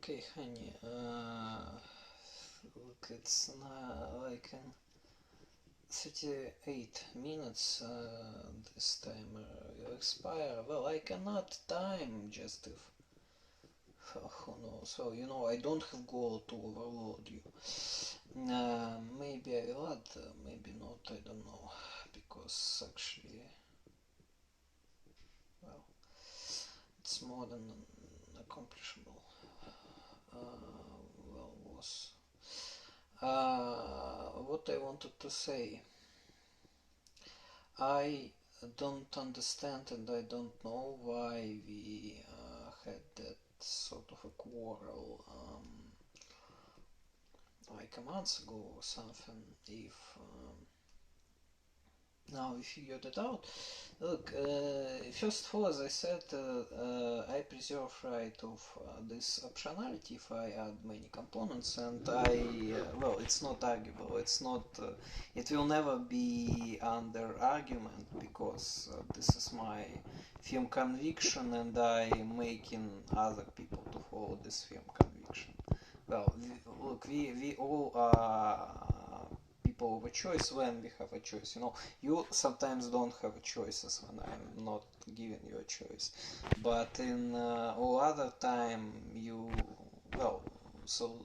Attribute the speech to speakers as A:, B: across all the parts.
A: Okay, honey. Look, it's like in 38 minutes. This timer will expire. Well, I cannot time just if. Who knows? So I don't have goal to overload you. Maybe I will add, maybe not. I don't know, because actually, well, it's more than accomplishable. Well, was. What I wanted to say, I don't understand and I don't know why we had that sort of a quarrel like a month ago or something. If now we figured it out. Look, first of all, as I said, I preserve right of this optionality if I add many components, and well, it's not arguable. It's not. It will never be under argument because this is my firm conviction, and I'm making other people to follow this firm conviction. Well, look, we all are people of a choice when we have a choice. You sometimes don't have choices when I'm not giving you a choice, but in all other time well, so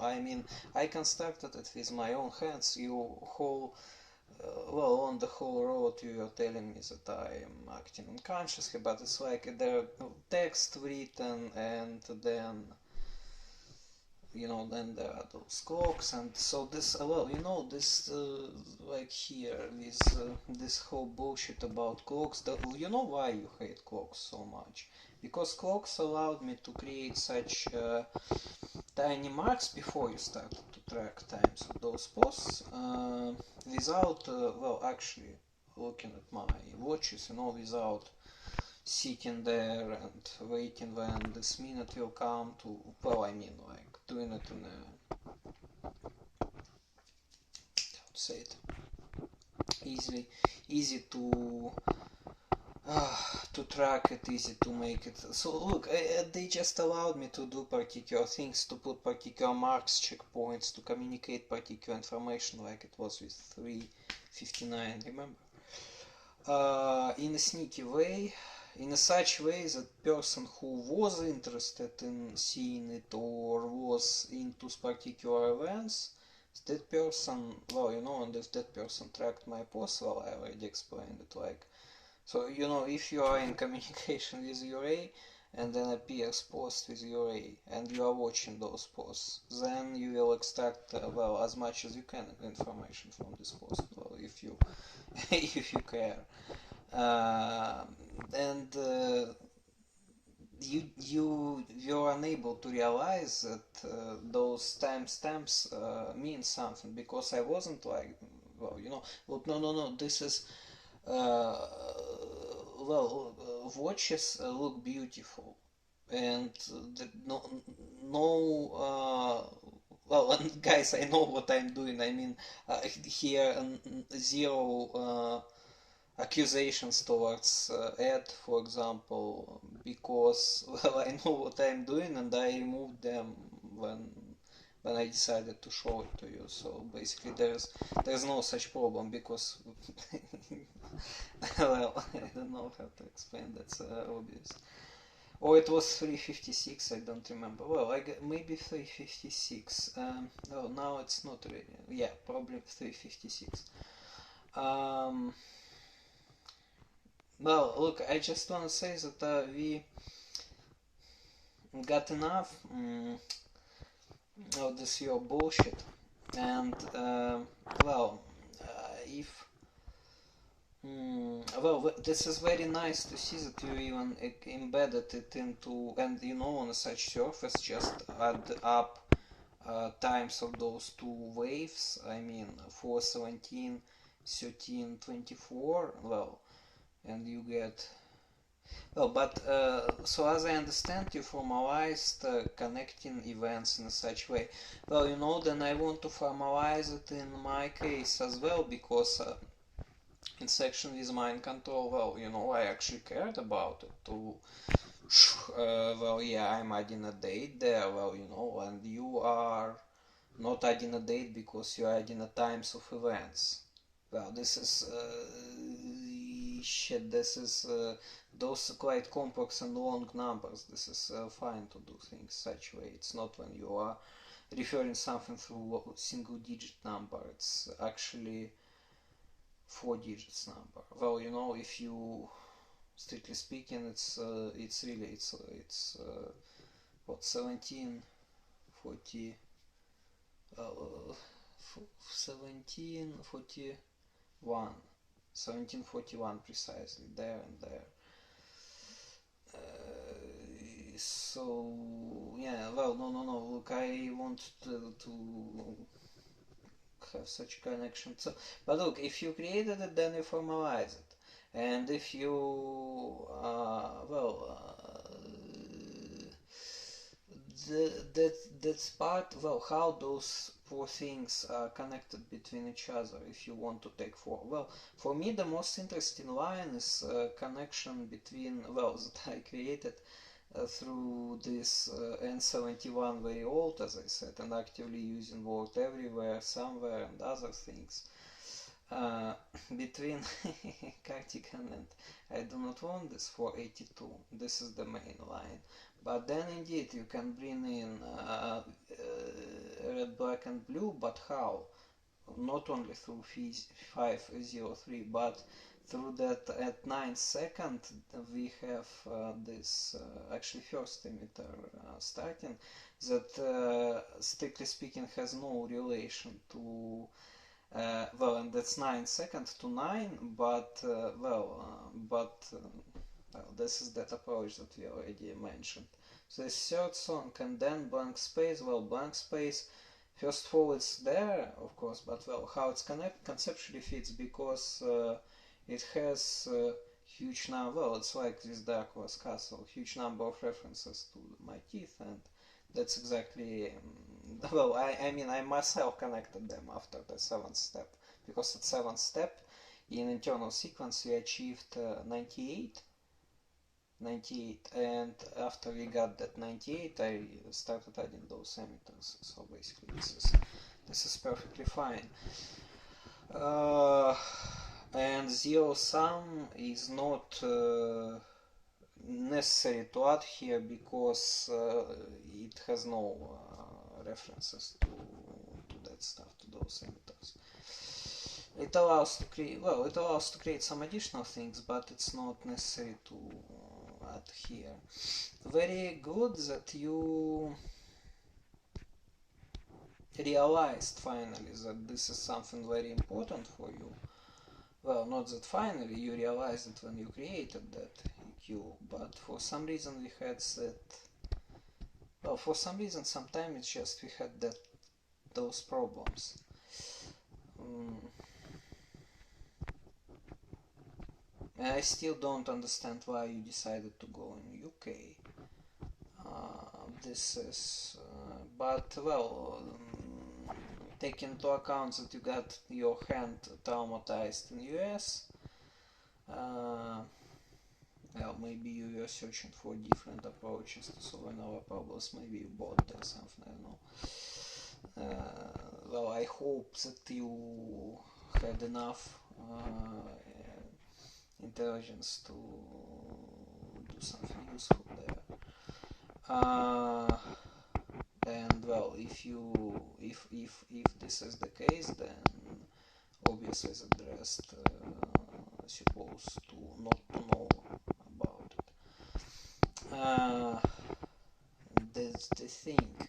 A: I mean, I constructed it with my own hands. You whole well, on the whole road you are telling me that I am acting unconsciously, but it's like there are text written, and then there are those clocks, and so this, well, this, like here, with this whole bullshit about clocks, you know why you hate clocks so much? Because clocks allowed me to create such tiny marks before you started to track times of those posts, without, well, actually looking at my watches, without sitting there and waiting when this minute will come to, well, I mean, like doing it in a, how to say it, easy to track it, easy to make it. So look, they just allowed me to do particular things, to put particular marks, checkpoints, to communicate particular information, like it was with 359, remember? In a sneaky way, in a such way that person who was interested in seeing it or was into particular events, that person, well, and if that person tracked my post, well, I already explained it, like, so, if you are in communication with UA and then appears post with UA and you are watching those posts, then you will extract, well, as much as you can information from this post, well, if you if you care. And you're unable to realize that those timestamps mean something, because I wasn't like, well, look, no, this is well, watches look beautiful, and no, well, and guys, I know what I'm doing. I mean, here zero accusations towards Ed, for example, because, well, I know what I'm doing, and I removed them when I decided to show it to you. So basically, there's no such problem, because well, I don't know how to explain. That's obvious. Or it was 356. I don't remember. Well, maybe 356. Oh, now it's not really. Yeah, probably 356. Well, look, I just want to say that we got enough of this your bullshit, and well, if well, this is very nice to see that you even embedded it into, and on such surface just add up times of those two waves. I mean, 417, 13, 24. Well, and you get, well, but so as I understand, you formalized connecting events in such way. Well, then I want to formalize it in my case as well, because in section with mind control, well, I actually cared about it to well, yeah, I'm adding a date there, well, you know, and you are not adding a date because you are adding a times of events. Well, this is shit. This is those quite complex and long numbers. This is fine to do things such way. It's not when you are referring something through a single digit number. It's actually four digits number. Well, you know, if you strictly speaking, it's really what 1740 uh, 1741 1741 precisely there and there. So yeah, well, no, look, I want to have such connection. So, but look, if you created it, then you formalize it, and if you that's part, well, how those four things are connected between each other, if you want to take four. Well, for me the most interesting line is connection between, well, that I created through this N71 very old, as I said, and actively using word everywhere, somewhere, and other things. Uh, between Cardigan and I do not want this for 82. This is the main line. But then indeed you can bring in red, black, and blue, but how? Not only through 503, but through that at 9 second we have this actually first emitter starting that strictly speaking has no relation to well, and that's 9 seconds to 9, but well, this is that approach that we already mentioned. So the third song and then blank space. Well, blank space, first of all, it's there, of course, but well, how it's conceptually fits because it has huge number. Well, it's like this Dracula's castle, huge number of references to my teeth, and that's exactly well, I mean, I myself connected them after the seventh step, because at seventh step, in internal sequence, we achieved 98, and after we got that 98, I started adding those emitters. So basically, this is perfectly fine. Uh, and zero sum is not necessary to add here because it has no references to that stuff, to those emitters. It allows to create, well, it allows to create some additional things, but it's not necessary to add here. Very good that you realized finally that this is something very important for you. Well, not that finally you realized it when you created that EQ, but for some reason we had that. Well, for some reason, sometimes it's just we had those problems. I still don't understand why you decided to go in UK. This is, but well, take into account that you got your hand traumatized in US. Well, maybe you were searching for different approaches to solving our problems. Maybe you bought there something, I don't know. Well, I hope that you had enough intelligence to do something useful there. And well, if this is the case, then obviously the rest supposed to not to know about it. That's the thing.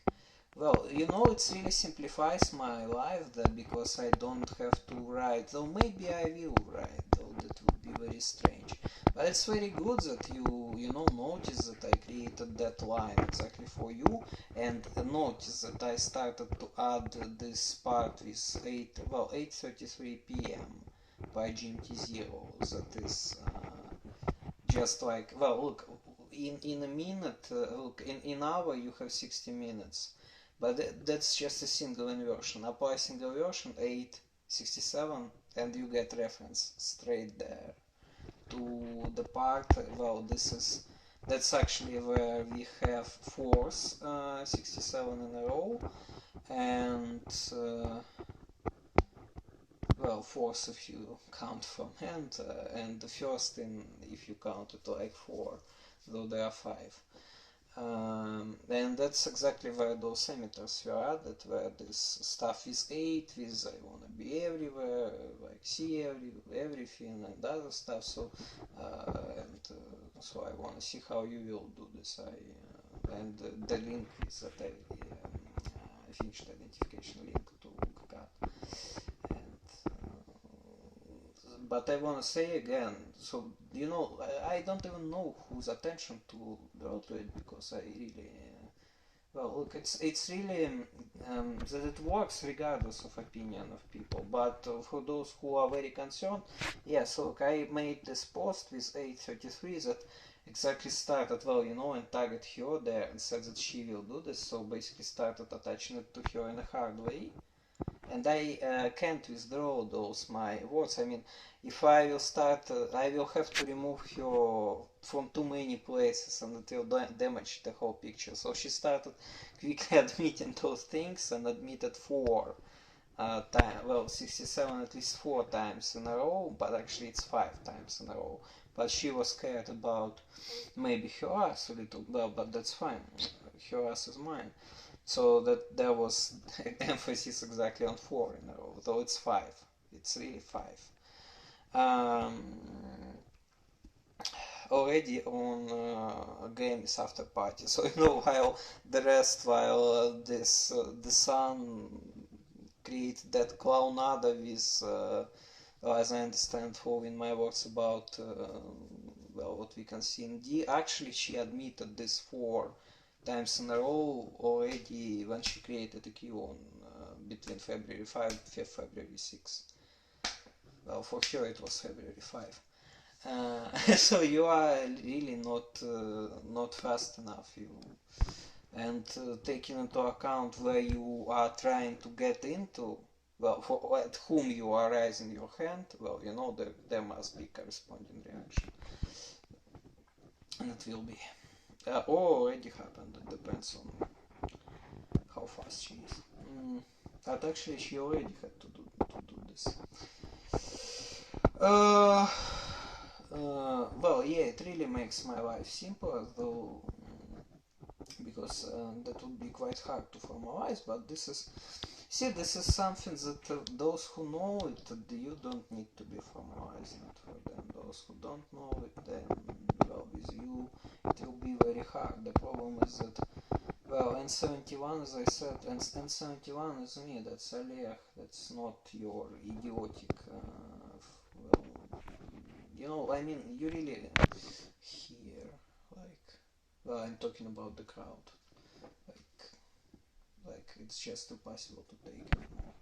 A: Well, you know, it really simplifies my life that because I don't have to write, though maybe I will write, though that would be very strange. But it's very good that you know, notice that I created that line exactly for you, and notice that I started to add this part with 8:33 p.m. by GMT0. That is just like, well, look, in a minute, look, in hour you have 60 minutes. But that's just a single inversion. Apply single inversion 867 and you get reference straight there to the part. Well, this is that's actually where we have fourth 67 in a row, and well, fourth if you count from hand, and the first in if you count it like four, though there are five. And that's exactly where those emitters were added, where this stuff is 8 with I wanna be everywhere, like see everything and other stuff. So so I wanna see how you will do this. And the link is that I finished identification link to Kakat. But I want to say again, so you know, I don't even know whose attention to draw to it, because I really, well, look, it's really that it works regardless of opinion of people. But for those who are very concerned, yes, look, I made this post with 833 that exactly started, well, you know, and tagged her there and said that she will do this. So basically started attaching it to her in a hard way, and I can't withdraw those my words. I mean, if I will start, I will have to remove her from too many places, and it will damage the whole picture. So she started quickly admitting those things, and admitted four well, 67 at least 4 times in a row, but actually it's 5 times in a row. But she was scared about maybe her ass a little, well, but that's fine. Her ass is mine. So that there was emphasis exactly on four in a row, though it's five. It's really five. Um, Already on games after party. So you know, while the rest, while this the sun created that clownada with, as I understand, following my words about well, what we can see in D. Actually, she admitted this 4 times in a row already when she created a queue on between February 5 and February 6. Well, for her it was February 5. So you are really not fast enough. You and taking into account where you are trying to get into, well, for at whom you are raising your hand, well, you know there must be corresponding reaction, and it will be. Or already happened. It depends on how fast she is. But actually, she already had to do this. Well, yeah, it really makes my life simpler, though, because that would be quite hard to formalize. But this is, see, this is something that those who know it, you don't need to be formalizing it for them. Those who don't know it, then, well, with you, it will be very hard. The problem is that, well, N71, as I said, N71 is me, that's Oleg, that's not your idiotic, well, you know, I mean, you really here, like, well, I'm talking about the crowd, like it's just impossible to take anymore.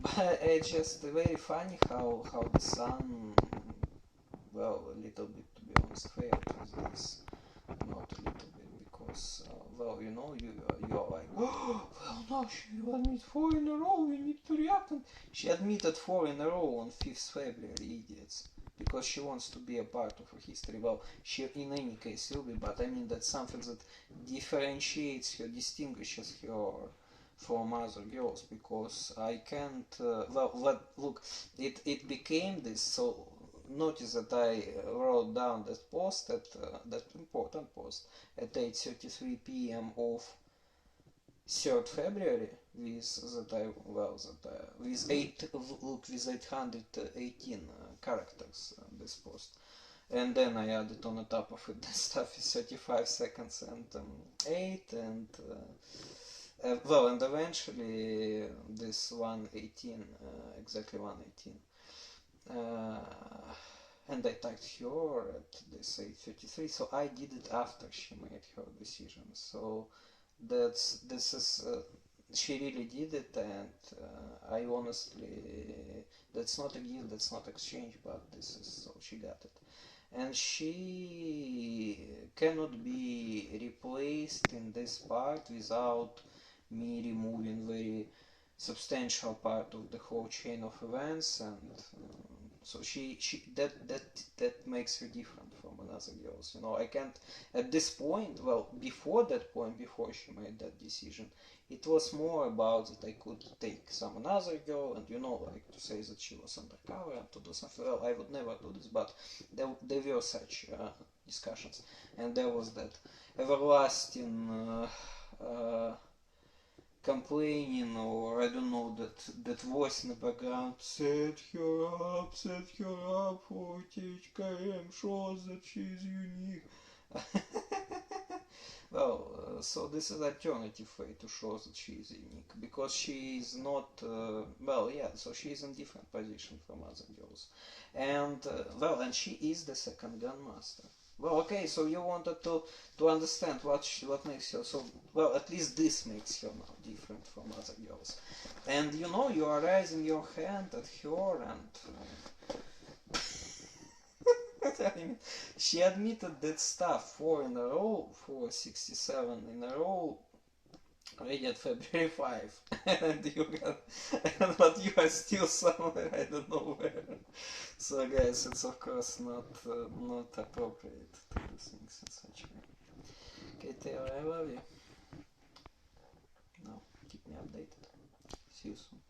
A: But it's just very funny how the sun, well, a little bit, to be honest, failed with this, not a little bit, because well, you know, you're like, oh, well, no, she admitted 4 in a row, we need to react. And she admitted 4 in a row on 5th February, idiots, because she wants to be a part of her history. Well, she in any case will be, but I mean that's something that differentiates her, distinguishes her from other girls, because I can't. Well, look, it became this. So notice that I wrote down that post at that important post at 8:33 p.m. of 3rd February with that I well that with 818 characters this post, and then I added on the top of it the stuff is 35 seconds and 8 and well, and eventually this 118 exactly 118 and I tagged her at this 8:33, so I did it after she made her decision. So this is she really did it, and I honestly, that's not a gift, that's not exchange, but this is, so she got it, and she cannot be replaced in this part without me removing very substantial part of the whole chain of events, and so she that makes her different from another girls. You know, I can't, at this point, well, before that point, before she made that decision, it was more about that I could take some another girl and, you know, like to say that she was undercover and to do something. Well, I would never do this, but there were such discussions. And there was that everlasting complaining, or I don't know, that voice in the background, set her up for THKM, shows that she's unique. Well, so this is alternative way to show that she is unique, because she is not, well, yeah, so she is in different position from other girls. And, well, and she is the second Grandmaster. Well, okay, so you wanted to understand what makes her so, well, at least this makes her now different from other girls. And you know, you are raising your hand at her, and I mean, she admitted that stuff 67 in a row, already at February 5, and you got, but you are still somewhere, I don't know where. So guys, it's of course not appropriate to do things in such a way. Okay, Taylor, I love you. Now, keep me updated. See you soon.